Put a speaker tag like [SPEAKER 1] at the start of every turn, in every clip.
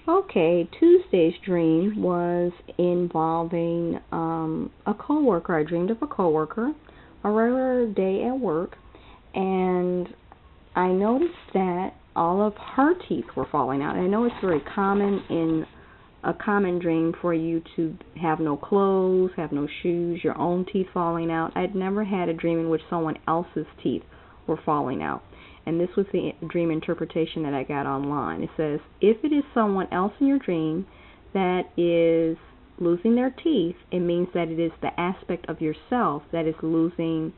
[SPEAKER 1] Okay, Tuesday's dream was involving a coworker. I dreamed of a coworker, a regular day at work, and I noticed that all of her teeth were falling out. I know it's very common in a common dream for you to have no clothes, have no shoes, your own teeth falling out. I'd never had a dream in which someone else's teeth were falling out. And this was the dream interpretation that I got online. It says, if it is someone else in your dream that is losing their teeth, it means that it is the aspect of yourself that is losing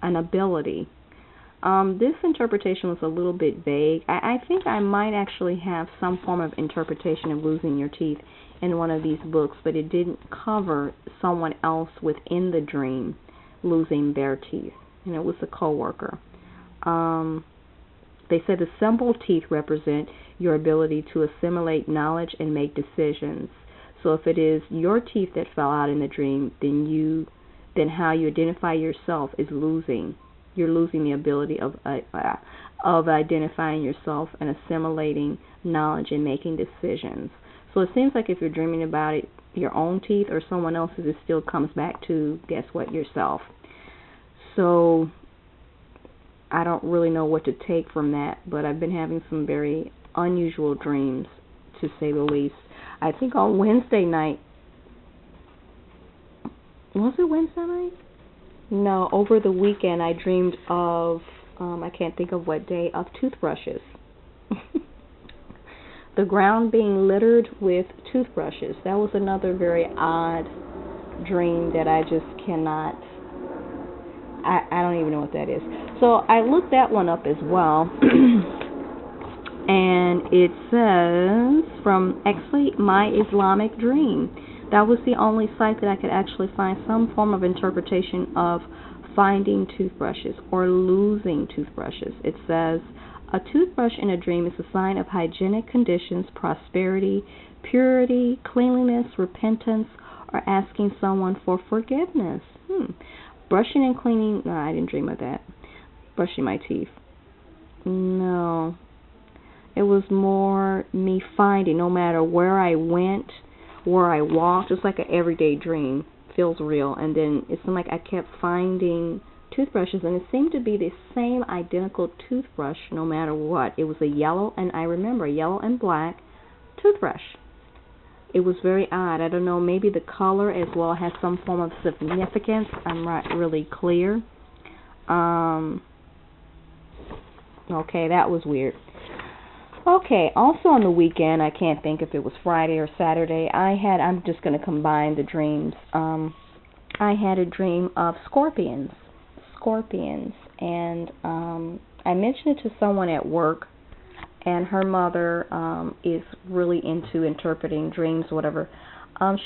[SPEAKER 1] an ability. This interpretation was a little bit vague. I think I might actually have some form of interpretation of losing your teeth in one of these books, but it didn't cover someone else within the dream losing their teeth. And it was a coworker. They said the symbol teeth represent your ability to assimilate knowledge and make decisions. So if it is your teeth that fell out in the dream, then how you identify yourself is losing. You're losing the ability of identifying yourself and assimilating knowledge and making decisions. So it seems like if you're dreaming about it, your own teeth or someone else's, it still comes back to, guess what, yourself. So I don't really know what to take from that, but I've been having some very unusual dreams, to say the least. I think on Wednesday night, was it Wednesday night? No, over the weekend I dreamed of, I can't think of what day, of toothbrushes. The ground being littered with toothbrushes. That was another very odd dream that I just cannot, I don't even know what that is. So I looked that one up as well. And it says from actually My Islamic Dream. That was the only site that I could actually find some form of interpretation of finding toothbrushes or losing toothbrushes. It says, a toothbrush in a dream is a sign of hygienic conditions, prosperity, purity, cleanliness, repentance, or asking someone for forgiveness. Brushing and cleaning, no, I didn't dream of that. Brushing my teeth. No. It was more me finding, no matter where I went, where I walked, just like an everyday dream. Feels real. And then it seemed like I kept finding toothbrushes, and it seemed to be the same identical toothbrush no matter what. It was a yellow, and I remember, yellow and black toothbrush. It was very odd. I don't know, maybe the color as well has some form of significance. I'm not really clear. Okay, that was weird. Okay, also on the weekend, I can't think if it was Friday or Saturday, I'm just going to combine the dreams. I had a dream of scorpions, and I mentioned it to someone at work, and her mother is really into interpreting dreams, whatever.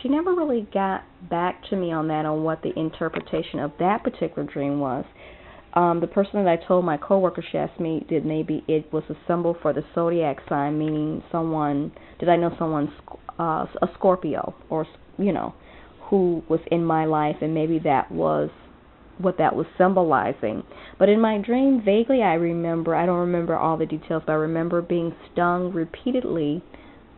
[SPEAKER 1] She never really got back to me on that, on what the interpretation of that particular dream was. The person that I told, my coworker, she asked me, did maybe it was a symbol for the zodiac sign, meaning someone, did I know someone, a Scorpio, or, who was in my life, and maybe that was what that was symbolizing. But in my dream, vaguely I don't remember all the details, but I remember being stung repeatedly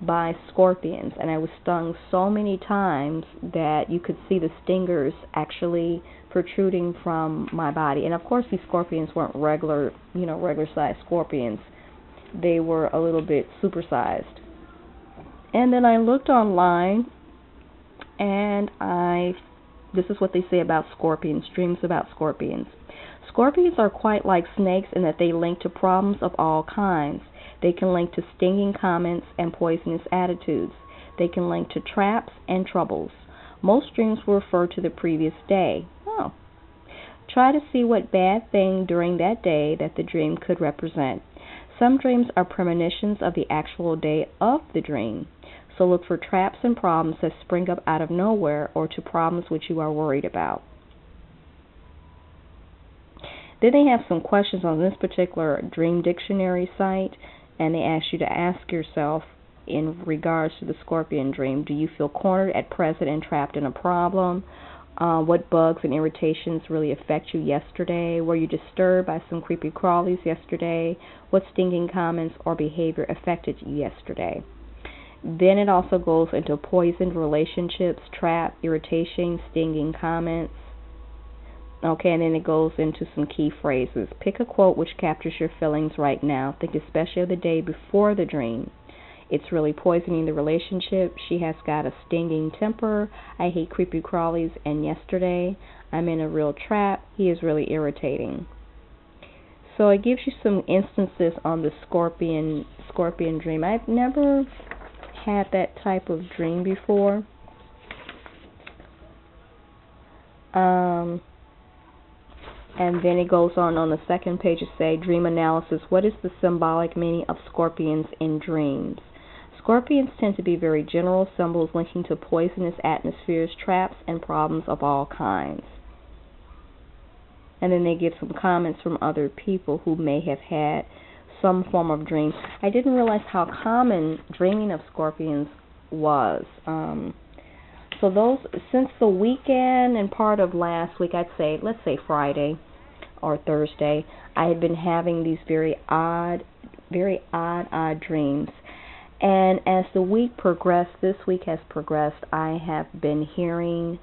[SPEAKER 1] by scorpions, and I was stung so many times that you could see the stingers actually protruding from my body. And of course these scorpions weren't regular sized scorpions. They were a little bit supersized. And then I looked online, and this is what they say about scorpions, dreams about scorpions. Scorpions are quite like snakes in that they link to problems of all kinds. They can link to stinging comments and poisonous attitudes. They can link to traps and troubles. Most dreams will refer to the previous day. Try to see what bad thing during that day that the dream could represent. Some dreams are premonitions of the actual day of the dream. So look for traps and problems that spring up out of nowhere, or to problems which you are worried about. Then they have some questions on this particular dream dictionary site, and they ask you to ask yourself, in regards to the scorpion dream, do you feel cornered at present and trapped in a problem? What bugs and irritations really affect you yesterday? Were you disturbed by some creepy crawlies yesterday? What stinging comments or behavior affected you yesterday? Then it also goes into poisoned relationships, trap, irritation, stinging comments. Okay, and then it goes into some key phrases. Pick a quote which captures your feelings right now. Think especially of the day before the dream. It's really poisoning the relationship. She has got a stinging temper. I hate creepy crawlies. And yesterday, I'm in a real trap. He is really irritating. So it gives you some instances on the scorpion dream. I've never had that type of dream before. And then it goes on the second page to say, dream analysis. What is the symbolic meaning of scorpions in dreams? Scorpions tend to be very general symbols linking to poisonous atmospheres, traps, and problems of all kinds. And then they give some comments from other people who may have had some form of dream. I didn't realize how common dreaming of scorpions was. So those, since the weekend and part of last week, let's say Friday or Thursday, I had been having these very odd dreams. And as the week progressed, this week has progressed, I have been hearing,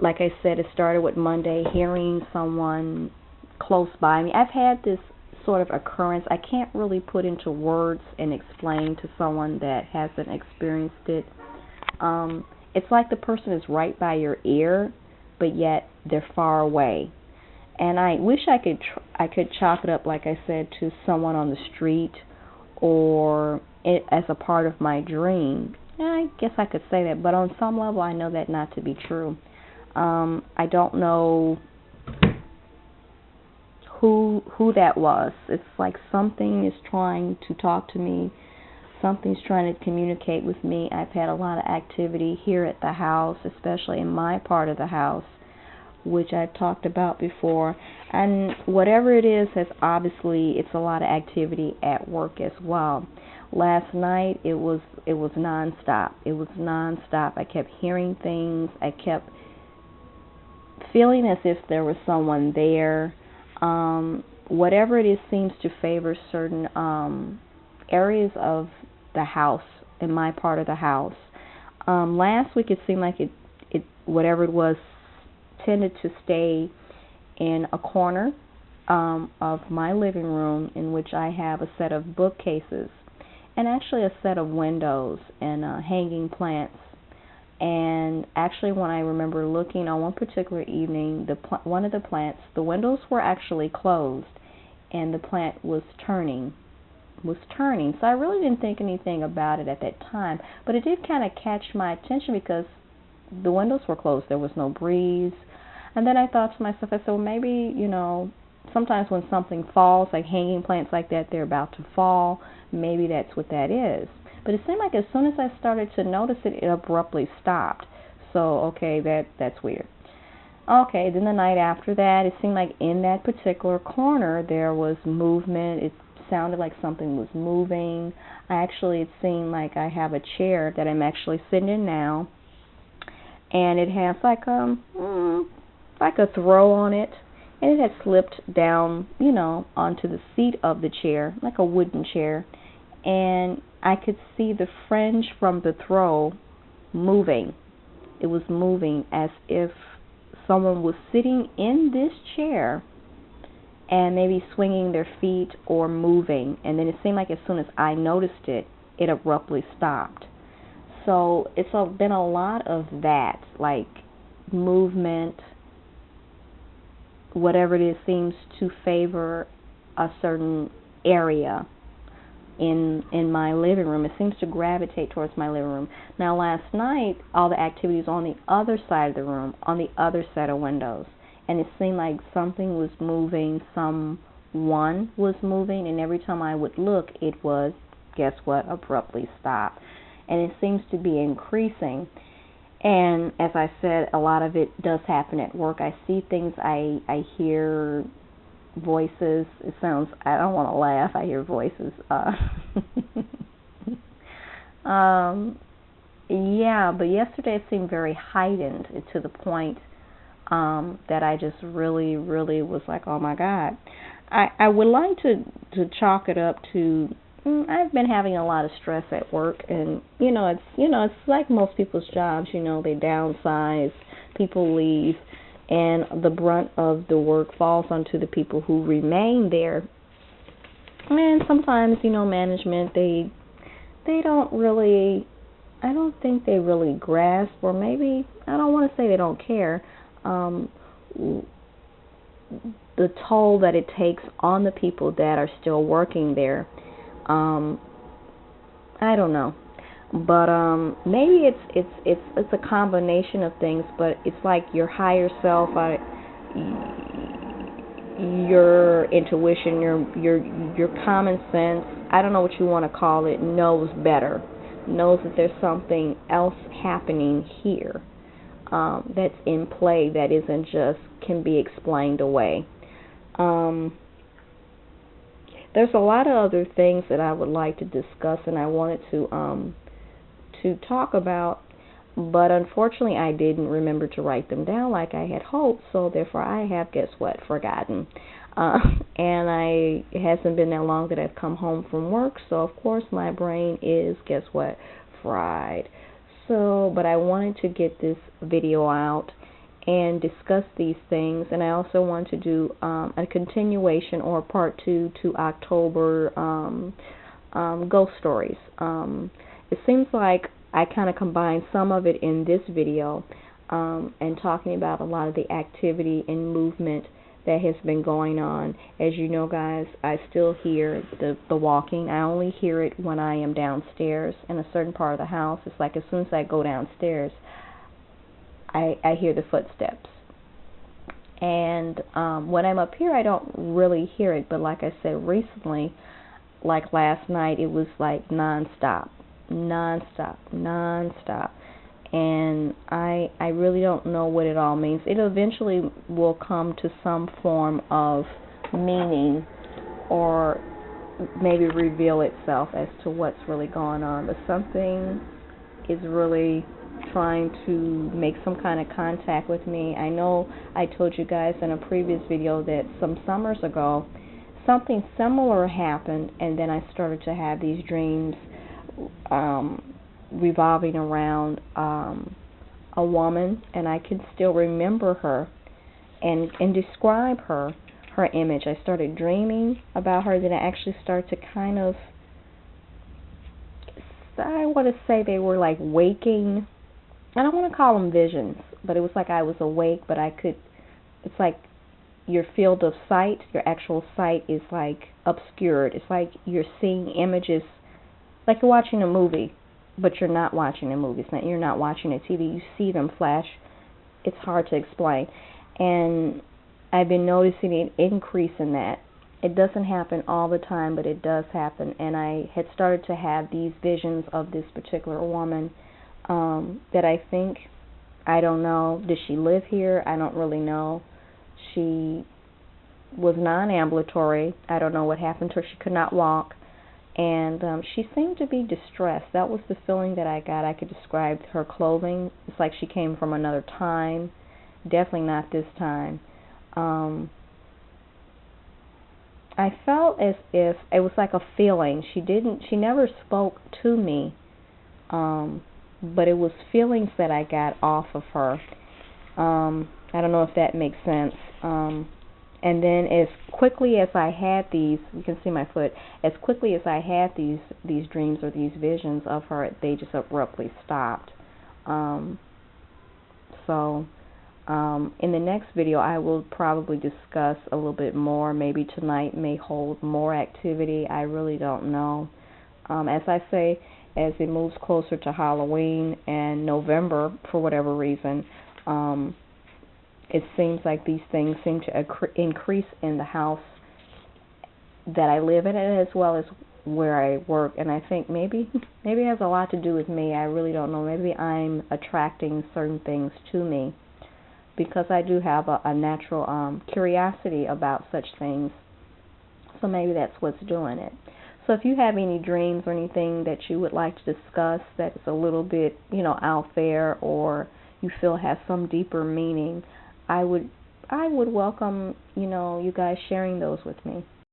[SPEAKER 1] like I said, it started with Monday, hearing someone close by me. I've had this sort of occurrence. I can't really put into words and explain to someone that hasn't experienced it. It's like the person is right by your ear, but yet they're far away. And I wish I could chalk it up, like I said, to someone on the street or as a part of my dream. I guess I could say that, but on some level I know that not to be true. I don't know who that was. It's like something is trying to talk to me. Something's trying to communicate with me. I've had a lot of activity here at the house, especially in my part of the house, which I've talked about before. And whatever it is, it's a lot of activity at work as well. Last night it was nonstop. It was nonstop. I kept hearing things. I kept feeling as if there was someone there. Whatever it is seems to favor certain areas of the house, in my part of the house. Last week it seemed like it whatever it was tended to stay in a corner of my living room, in which I have a set of bookcases and actually a set of windows and hanging plants. And actually, when I remember looking on one particular evening, one of the plants, the windows were actually closed and the plant was turning. So I really didn't think anything about it at that time, but it did kind of catch my attention because the windows were closed. There was no breeze. And then I thought to myself, I said, well, maybe, sometimes when something falls, like hanging plants like that, they're about to fall. Maybe that's what that is. But it seemed like as soon as I started to notice it, it abruptly stopped. So, okay, that's weird. Okay, then the night after that, it seemed like in that particular corner there was movement. It sounded like something was moving. It seemed like I have a chair that I'm actually sitting in now, and it has like a throw on it, and it had slipped down, onto the seat of the chair, like a wooden chair, and I could see the fringe from the throw moving. It was moving as if someone was sitting in this chair and maybe swinging their feet or moving. And then it seemed like as soon as I noticed it, it abruptly stopped. So it's been a lot of that, like movement, whatever it is, seems to favor a certain area in my living room. It seems to gravitate towards my living room. Now, last night, all the activity was on the other side of the room, on the other set of windows. And it seemed like something was moving, someone was moving, and every time I would look, it was, guess what, abruptly stopped. And it seems to be increasing. And as I said, a lot of it does happen at work. I see things, I hear voices. It sounds, I don't want to laugh, I hear voices. Yeah, but yesterday it seemed very heightened to the point that I just really, really was like, oh my God. I would like to chalk it up to I've been having a lot of stress at work, and it's like most people's jobs. They downsize, people leave, and the brunt of the work falls onto the people who remain there. And sometimes, management they don't really. I don't think they really grasp, or maybe I don't want to say they don't care. Um, the toll that it takes on the people that are still working there. Um, I don't know, but maybe it's a combination of things. But it's like your higher self, your intuition, your common sense. I don't know what you want to call it. Knows better, knows that there's something else happening here, that's in play that isn't just can be explained away. Um, there's a lot of other things that I would like to discuss, and I wanted to talk about, but unfortunately I didn't remember to write them down like I had hoped. So therefore, I have, guess what, forgotten. Uh, and it hasn't been that long that I've come home from work, so of course my brain is, guess what, fried. So, but I wanted to get this video out and discuss these things, and I also want to do a continuation or part 2 to October ghost stories. It seems like I kind of combined some of it in this video, and talking about a lot of the activity and movement that has been going on. As you know, guys, I still hear the walking. I only hear it when I am downstairs in a certain part of the house. It's like as soon as I go downstairs, I hear the footsteps. And when I'm up here, I don't really hear it. But like I said, recently, like last night, it was like nonstop. And I really don't know what it all means. It eventually will come to some form of meaning, or maybe reveal itself as to what's really going on. But something is really trying to make some kind of contact with me. I know I told you guys in a previous video that some summers ago something similar happened, and then I started to have these dreams revolving around a woman, and I can still remember her and describe her image. I started dreaming about her, then I actually started to kind of, I want to say they were like waking. I don't want to call them visions, but it was like I was awake, but I could, it's like your field of sight, your actual sight is like obscured. It's like you're seeing images, like you're watching a movie, but you're not watching a movie. It's not, you're not watching a TV. You see them flash. It's hard to explain. And I've been noticing an increase in that. It doesn't happen all the time, but it does happen. And I had started to have these visions of this particular woman that I think, I don't know, did she live here? I don't really know. She was non-ambulatory. I don't know what happened to her. She could not walk. And she seemed to be distressed. That was the feeling that I got. I could describe her clothing. It's like she came from another time. Definitely not this time. I felt as if it was like a feeling. She never spoke to me, but it was feelings that I got off of her. I don't know if that makes sense. And then as quickly as I had these, you can see my foot, as quickly as I had these dreams or these visions of her, they just abruptly stopped. In the next video, I will probably discuss a little bit more. Maybe tonight may hold more activity. I really don't know. As I say, as it moves closer to Halloween and November, for whatever reason, it seems like these things seem to increase in the house that I live in, as well as where I work. And I think maybe it has a lot to do with me. I really don't know. Maybe I'm attracting certain things to me, because I do have a natural curiosity about such things. So maybe that's what's doing it. So if you have any dreams or anything that you would like to discuss that is a little bit, out there, or you feel has some deeper meaning, I would welcome, you guys sharing those with me.